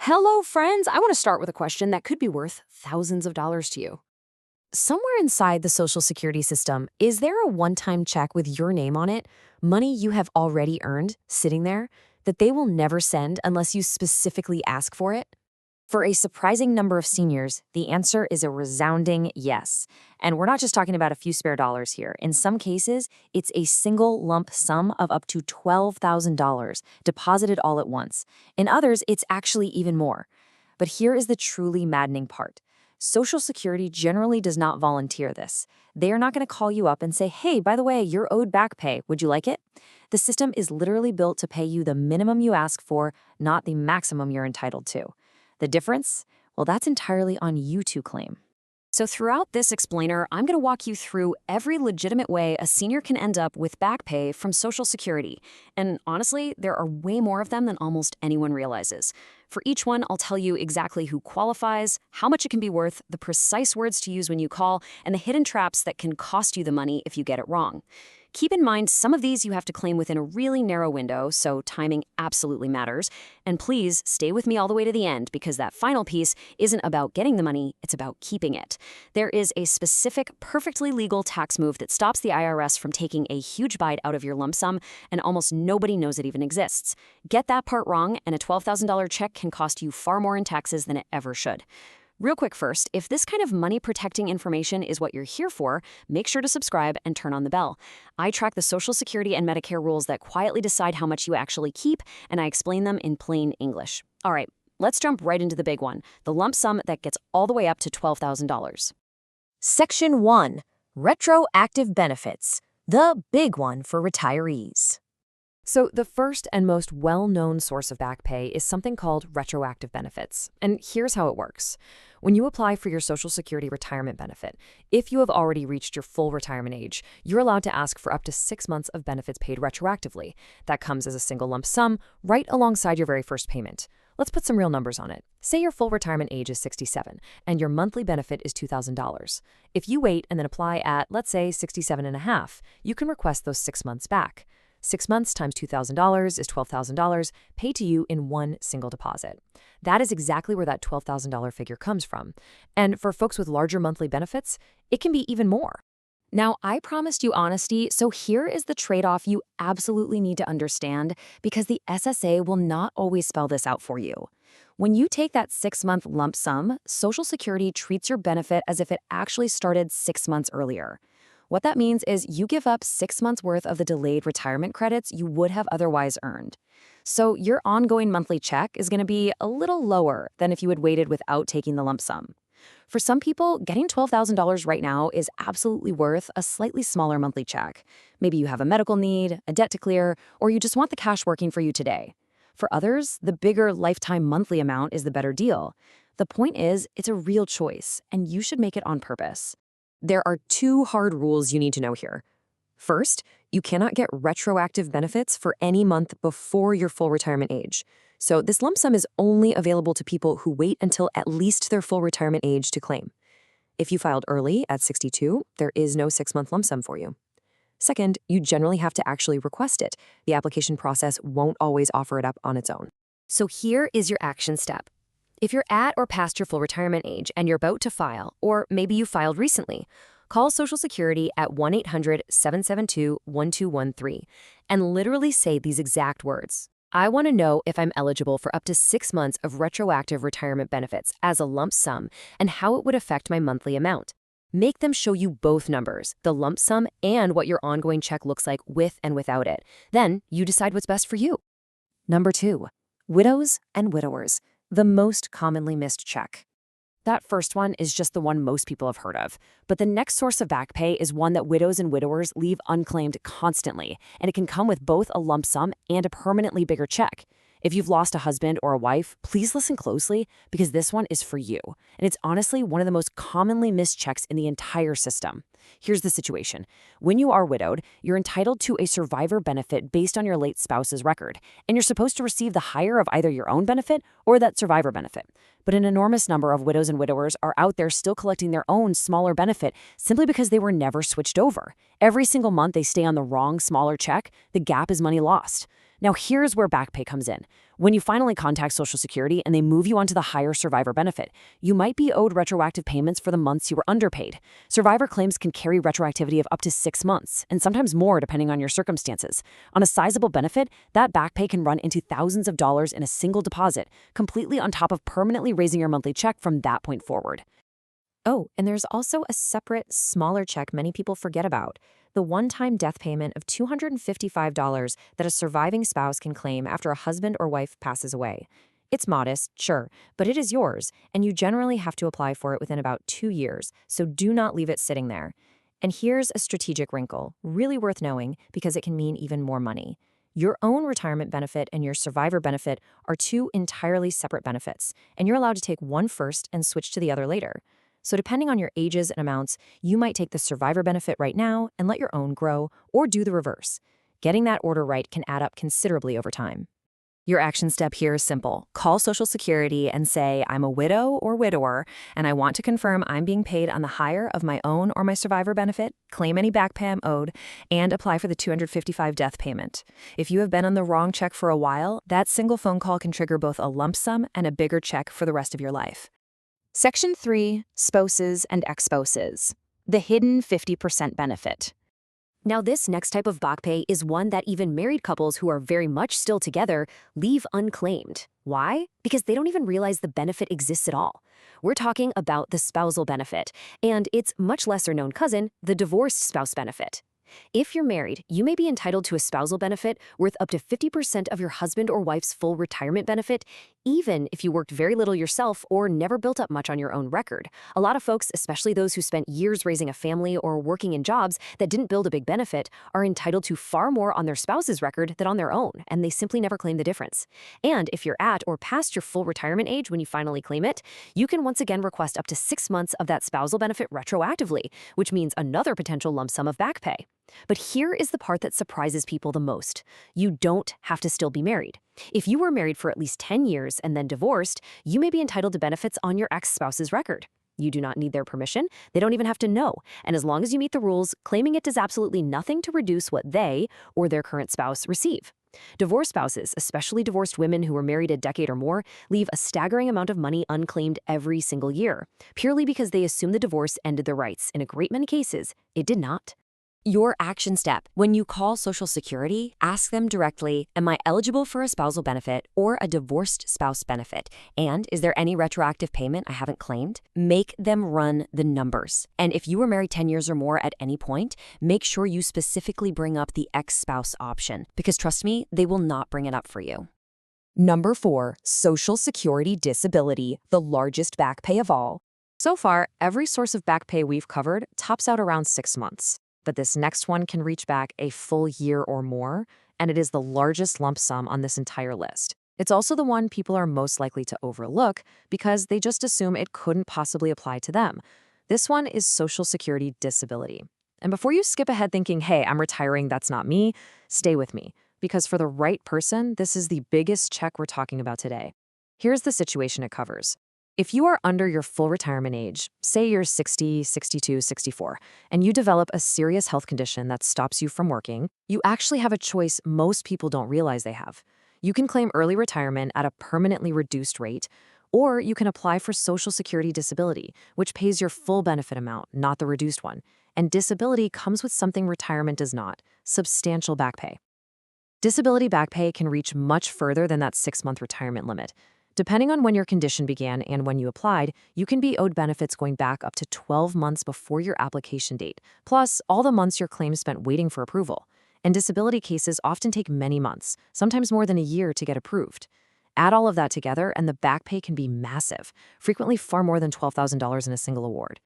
Hello, friends. I want to start with a question that could be worth thousands of dollars to you. Somewhere inside the Social Security system, is there a one-time check with your name on it, money you have already earned, sitting there, that they will never send unless you specifically ask for it? For a surprising number of seniors, the answer is a resounding yes. And we're not just talking about a few spare dollars here. In some cases, it's a single lump sum of up to $12,000 deposited all at once. In others, it's actually even more. But here is the truly maddening part. Social Security generally does not volunteer this. They are not going to call you up and say, hey, by the way, you're owed back pay. Would you like it? The system is literally built to pay you the minimum you ask for, not the maximum you're entitled to. The difference? Well, that's entirely on you to claim. So throughout this explainer, I'm going to walk you through every legitimate way a senior can end up with back pay from Social Security. And honestly, there are way more of them than almost anyone realizes. For each one, I'll tell you exactly who qualifies, how much it can be worth, the precise words to use when you call, and the hidden traps that can cost you the money if you get it wrong. Keep in mind, some of these you have to claim within a really narrow window, so timing absolutely matters. And please stay with me all the way to the end, because that final piece isn't about getting the money, it's about keeping it. There is a specific, perfectly legal tax move that stops the IRS from taking a huge bite out of your lump sum, and almost nobody knows it even exists. Get that part wrong, and a $12,000 check can cost you far more in taxes than it ever should. Real quick first, if this kind of money-protecting information is what you're here for, make sure to subscribe and turn on the bell. I track the Social Security and Medicare rules that quietly decide how much you actually keep, and I explain them in plain English. All right, let's jump right into the big one, the lump sum that gets all the way up to $12,000. Section 1. Retroactive benefits. The big one for retirees. So the first and most well-known source of back pay is something called retroactive benefits. And here's how it works. When you apply for your Social Security retirement benefit, if you have already reached your full retirement age, you're allowed to ask for up to 6 months of benefits paid retroactively. That comes as a single lump sum right alongside your very first payment. Let's put some real numbers on it. Say your full retirement age is 67 and your monthly benefit is $2,000. If you wait and then apply at, let's say, 67 and a half, you can request those 6 months back. 6 months times $2,000 is $12,000 paid to you in one single deposit. That is exactly where that $12,000 figure comes from. And for folks with larger monthly benefits, it can be even more. Now, I promised you honesty, so here is the trade-off you absolutely need to understand, because the SSA will not always spell this out for you. When you take that 6-month lump sum, Social Security treats your benefit as if it actually started 6 months earlier. What that means is you give up 6 months worth of the delayed retirement credits you would have otherwise earned. So your ongoing monthly check is going to be a little lower than if you had waited without taking the lump sum. For some people, getting $12,000 right now is absolutely worth a slightly smaller monthly check. Maybe you have a medical need, a debt to clear, or you just want the cash working for you today. For others, the bigger lifetime monthly amount is the better deal. The point is, it's a real choice, and you should make it on purpose. There are 2 hard rules you need to know here. First, you cannot get retroactive benefits for any month before your full retirement age. So this lump sum is only available to people who wait until at least their full retirement age to claim. If you filed early at 62, there is no 6-month lump sum for you. Second, you generally have to actually request it. The application process won't always offer it up on its own. So here is your action step. If you're at or past your full retirement age and you're about to file, or maybe you filed recently, call Social Security at 1-800-772-1213 and literally say these exact words. I want to know if I'm eligible for up to 6 months of retroactive retirement benefits as a lump sum and how it would affect my monthly amount. Make them show you both numbers, the lump sum and what your ongoing check looks like with and without it. Then you decide what's best for you. Number 2, widows and widowers. The most commonly missed check. That first one is just the one most people have heard of. But the next source of back pay is one that widows and widowers leave unclaimed constantly, and it can come with both a lump sum and a permanently bigger check. If you've lost a husband or a wife, please listen closely, because this one is for you. And it's honestly one of the most commonly missed checks in the entire system. Here's the situation. When you are widowed, you're entitled to a survivor benefit based on your late spouse's record, and you're supposed to receive the higher of either your own benefit or that survivor benefit. But an enormous number of widows and widowers are out there still collecting their own smaller benefit simply because they were never switched over. Every single month they stay on the wrong smaller check, the gap is money lost. Now, here's where back pay comes in. When you finally contact Social Security and they move you onto the higher survivor benefit, you might be owed retroactive payments for the months you were underpaid. Survivor claims can carry retroactivity of up to 6 months, and sometimes more depending on your circumstances. On a sizable benefit, that back pay can run into thousands of dollars in a single deposit, completely on top of permanently raising your monthly check from that point forward. Oh, and there's also a separate, smaller check many people forget about: the one-time death payment of $255 that a surviving spouse can claim after a husband or wife passes away. It's modest, sure, but it is yours, and you generally have to apply for it within about 2 years, so do not leave it sitting there. And here's a strategic wrinkle, really worth knowing because it can mean even more money. Your own retirement benefit and your survivor benefit are two entirely separate benefits, and you're allowed to take one first and switch to the other later. So depending on your ages and amounts, you might take the survivor benefit right now and let your own grow, or do the reverse. Getting that order right can add up considerably over time. Your action step here is simple. Call Social Security and say, I'm a widow or widower, and I want to confirm I'm being paid on the higher of my own or my survivor benefit, claim any back pay I'm owed, and apply for the $255 death payment. If you have been on the wrong check for a while, that single phone call can trigger both a lump sum and a bigger check for the rest of your life. Section 3, Spouses and Ex-Spouses. The hidden 50% benefit. Now, this next type of back pay is one that even married couples who are very much still together leave unclaimed. Why? Because they don't even realize the benefit exists at all. We're talking about the spousal benefit, and its much lesser-known cousin, the divorced spouse benefit. If you're married, you may be entitled to a spousal benefit worth up to 50% of your husband or wife's full retirement benefit, even if you worked very little yourself or never built up much on your own record. A lot of folks, especially those who spent years raising a family or working in jobs that didn't build a big benefit, are entitled to far more on their spouse's record than on their own, and they simply never claim the difference. And if you're at or past your full retirement age when you finally claim it, you can once again request up to 6 months of that spousal benefit retroactively, which means another potential lump sum of back pay. But here is the part that surprises people the most. You don't have to still be married. If you were married for at least 10 years and then divorced, you may be entitled to benefits on your ex-spouse's record. You do not need their permission. They don't even have to know. And as long as you meet the rules, claiming it does absolutely nothing to reduce what they or their current spouse receive. Divorced spouses, especially divorced women who were married a decade or more, leave a staggering amount of money unclaimed every single year, purely because they assume the divorce ended their rights. In a great many cases, it did not. Your action step: when you call Social Security, ask them directly, am I eligible for a spousal benefit or a divorced spouse benefit? And is there any retroactive payment I haven't claimed? Make them run the numbers. And if you were married 10 years or more at any point, make sure you specifically bring up the ex-spouse option, because trust me, they will not bring it up for you. Number 4, Social Security disability, the largest back pay of all. So far, every source of back pay we've covered tops out around 6 months. But this next one can reach back a full year or more, and it is the largest lump sum on this entire list. It's also the one people are most likely to overlook because they just assume it couldn't possibly apply to them. This one is Social Security disability. And before you skip ahead thinking, hey, I'm retiring, that's not me, stay with me. Because for the right person, this is the biggest check we're talking about today. Here's the situation it covers. If you are under your full retirement age, say you're 60, 62, 64, and you develop a serious health condition that stops you from working, you actually have a choice most people don't realize they have. You can claim early retirement at a permanently reduced rate, or you can apply for Social Security disability, which pays your full benefit amount, not the reduced one. And disability comes with something retirement does not: substantial back pay. Disability back pay can reach much further than that 6-month retirement limit. Depending on when your condition began and when you applied, you can be owed benefits going back up to 12 months before your application date, plus all the months your claim spent waiting for approval. And disability cases often take many months, sometimes more than a year, to get approved. Add all of that together, and the back pay can be massive, frequently far more than $12,000 in a single award.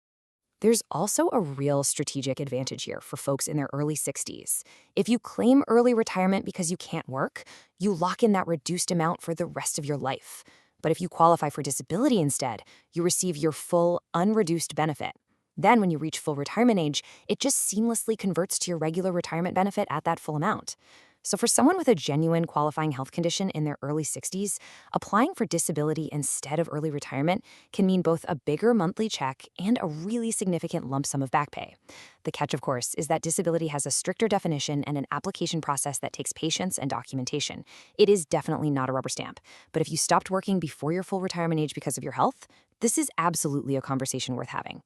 There's also a real strategic advantage here for folks in their early 60s. If you claim early retirement because you can't work, you lock in that reduced amount for the rest of your life. But if you qualify for disability instead, you receive your full, unreduced benefit. Then when you reach full retirement age, it just seamlessly converts to your regular retirement benefit at that full amount. So for someone with a genuine qualifying health condition in their early 60s, applying for disability instead of early retirement can mean both a bigger monthly check and a really significant lump sum of back pay. The catch, of course, is that disability has a stricter definition and an application process that takes patience and documentation. It is definitely not a rubber stamp. But if you stopped working before your full retirement age because of your health, this is absolutely a conversation worth having.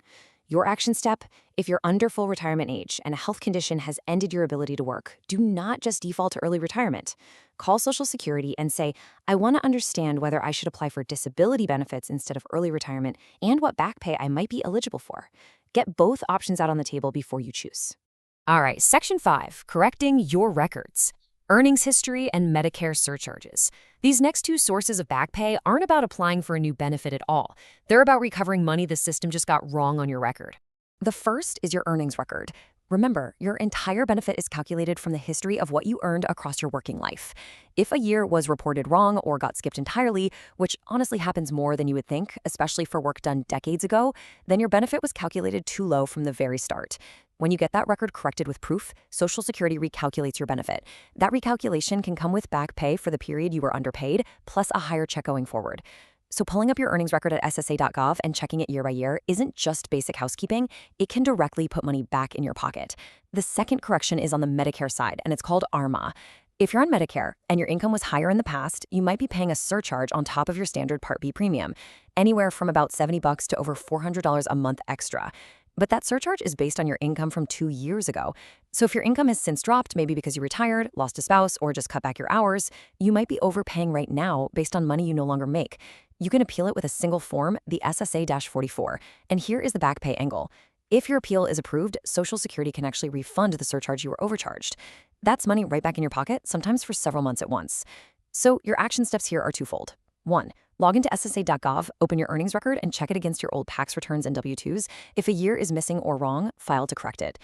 Your action step: if you're under full retirement age and a health condition has ended your ability to work, do not just default to early retirement. Call Social Security and say, I want to understand whether I should apply for disability benefits instead of early retirement and what back pay I might be eligible for. Get both options out on the table before you choose. All right, Section 5, correcting your records. Earnings history and Medicare surcharges. These next two sources of back pay aren't about applying for a new benefit at all. They're about recovering money the system just got wrong on your record. The first is your earnings record. Remember, your entire benefit is calculated from the history of what you earned across your working life. If a year was reported wrong or got skipped entirely, which honestly happens more than you would think, especially for work done decades ago, then your benefit was calculated too low from the very start. When you get that record corrected with proof, Social Security recalculates your benefit. That recalculation can come with back pay for the period you were underpaid, plus a higher check going forward. So pulling up your earnings record at SSA.gov and checking it year by year isn't just basic housekeeping. It can directly put money back in your pocket. The second correction is on the Medicare side, and it's called ARMA. If you're on Medicare and your income was higher in the past, you might be paying a surcharge on top of your standard Part B premium, anywhere from about $70 to over $400 a month extra. But that surcharge is based on your income from 2 years ago. So if your income has since dropped, maybe because you retired, lost a spouse, or just cut back your hours, you might be overpaying right now based on money you no longer make. You can appeal it with a single form, the SSA-44. And here is the back pay angle. If your appeal is approved, Social Security can actually refund the surcharge you were overcharged. That's money right back in your pocket, sometimes for several months at once. So your action steps here are twofold. 1. Log into SSA.gov, open your earnings record, and check it against your old tax returns and W-2s. If a year is missing or wrong, file to correct it.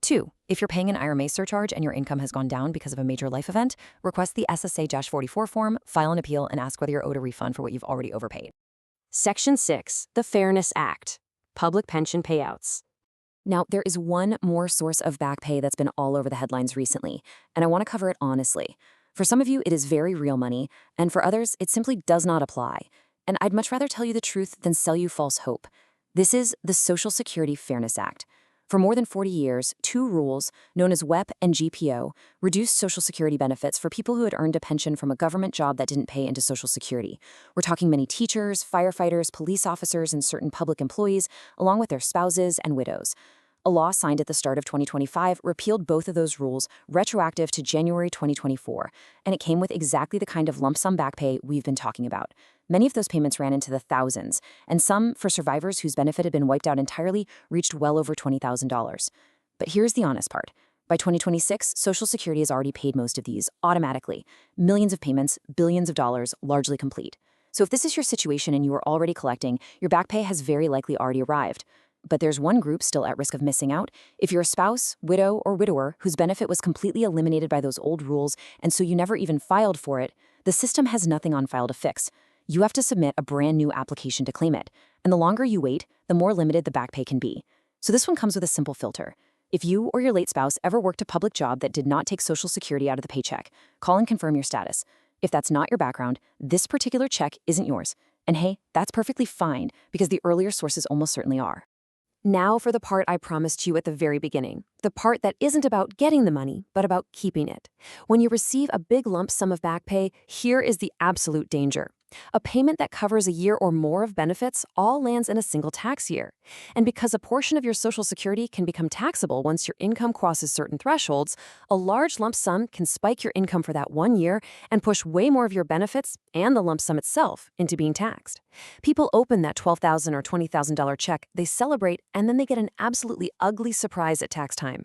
2. If you're paying an IRMA surcharge and your income has gone down because of a major life event, request the SSA-44 form, file an appeal, and ask whether you're owed a refund for what you've already overpaid. Section 6, the Fairness Act, public pension payouts. Now, there is one more source of back pay that's been all over the headlines recently, and I want to cover it honestly. For some of you, it is very real money, and for others, it simply does not apply. And I'd much rather tell you the truth than sell you false hope. This is the Social Security Fairness Act. For more than 40 years, two rules, known as WEP and GPO, reduced Social Security benefits for people who had earned a pension from a government job that didn't pay into Social Security. We're talking many teachers, firefighters, police officers, and certain public employees, along with their spouses and widows. A law signed at the start of 2025 repealed both of those rules, retroactive to January 2024, and it came with exactly the kind of lump sum back pay we've been talking about. Many of those payments ran into the thousands, and some, for survivors whose benefit had been wiped out entirely, reached well over $20,000. But here's the honest part. By 2026, Social Security has already paid most of these, automatically. Millions of payments, billions of dollars, largely complete. So if this is your situation and you are already collecting, your back pay has very likely already arrived. But there's one group still at risk of missing out. If you're a spouse, widow, or widower whose benefit was completely eliminated by those old rules, and so you never even filed for it, the system has nothing on file to fix. You have to submit a brand new application to claim it. And the longer you wait, the more limited the back pay can be. So this one comes with a simple filter. If you or your late spouse ever worked a public job that did not take Social Security out of the paycheck, call and confirm your status. If that's not your background, this particular check isn't yours. And hey, that's perfectly fine, because the earlier sources almost certainly are. Now for the part I promised you at the very beginning, the part that isn't about getting the money, but about keeping it. When you receive a big lump sum of back pay, here is the absolute danger. A payment that covers a year or more of benefits all lands in a single tax year. And because a portion of your Social Security can become taxable once your income crosses certain thresholds, a large lump sum can spike your income for that 1 year and push way more of your benefits and the lump sum itself into being taxed. People open that $12,000 or $20,000 check, they celebrate, and then they get an absolutely ugly surprise at tax time.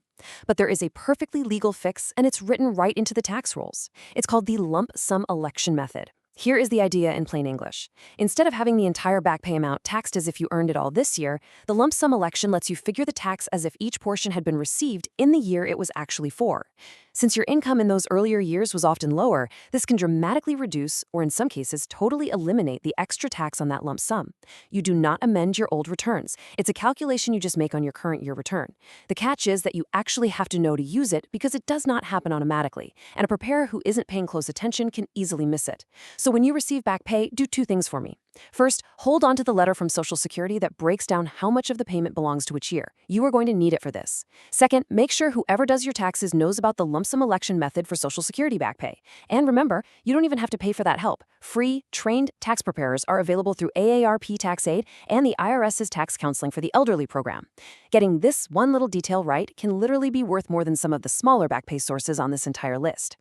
But there is a perfectly legal fix, and it's written right into the tax rules. It's called the lump sum election method. Here is the idea in plain English. Instead of having the entire back pay amount taxed as if you earned it all this year, the lump sum election lets you figure the tax as if each portion had been received in the year it was actually for. Since your income in those earlier years was often lower, this can dramatically reduce, or in some cases, totally eliminate the extra tax on that lump sum. You do not amend your old returns. It's a calculation you just make on your current year return. The catch is that you actually have to know to use it because it does not happen automatically, and a preparer who isn't paying close attention can easily miss it. So when you receive back pay, do two things for me. First, hold on to the letter from Social Security that breaks down how much of the payment belongs to which year. You are going to need it for this. Second, make sure whoever does your taxes knows about the lump sum election method for Social Security back pay. And remember, you don't even have to pay for that help. Free, trained tax preparers are available through AARP Tax Aid and the IRS's Tax Counseling for the Elderly program. Getting this one little detail right can literally be worth more than some of the smaller back pay sources on this entire list.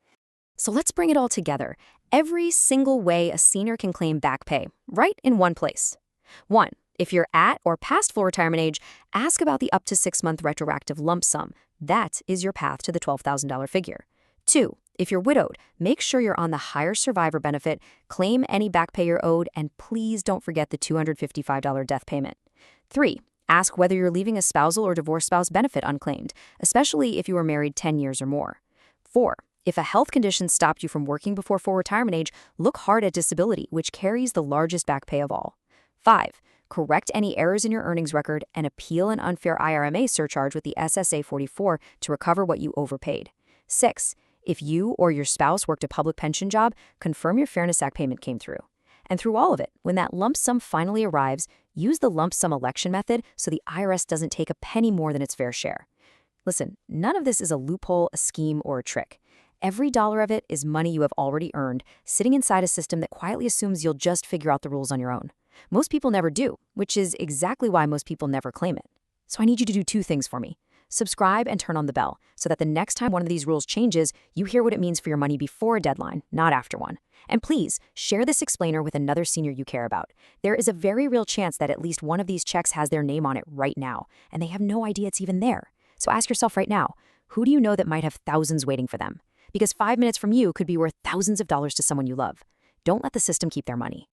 So let's bring it all together. Every single way a senior can claim back pay, right in one place. 1. If you're at or past full retirement age, ask about the up to 6-month retroactive lump sum. That is your path to the $12,000 figure. 2. If you're widowed, make sure you're on the higher survivor benefit, claim any back pay you're owed, and please don't forget the $255 death payment. 3. Ask whether you're leaving a spousal or divorced spouse benefit unclaimed, especially if you were married 10 years or more. 4. If a health condition stopped you from working before full retirement age, look hard at disability, which carries the largest back pay of all. 5. Correct any errors in your earnings record and appeal an unfair IRMA surcharge with the SSA 44 to recover what you overpaid. 6. If you or your spouse worked a public pension job, confirm your Fairness Act payment came through. And through all of it, when that lump sum finally arrives, use the lump sum election method so the IRS doesn't take a penny more than its fair share. Listen, none of this is a loophole, a scheme, or a trick. Every dollar of it is money you have already earned, sitting inside a system that quietly assumes you'll just figure out the rules on your own. Most people never do, which is exactly why most people never claim it. So I need you to do two things for me. Subscribe and turn on the bell so that the next time one of these rules changes, you hear what it means for your money before a deadline, not after one. And please, share this explainer with another senior you care about. There is a very real chance that at least one of these checks has their name on it right now, and they have no idea it's even there. So ask yourself right now, who do you know that might have thousands waiting for them? Because 5 minutes from you could be worth thousands of dollars to someone you love. Don't let the system keep their money.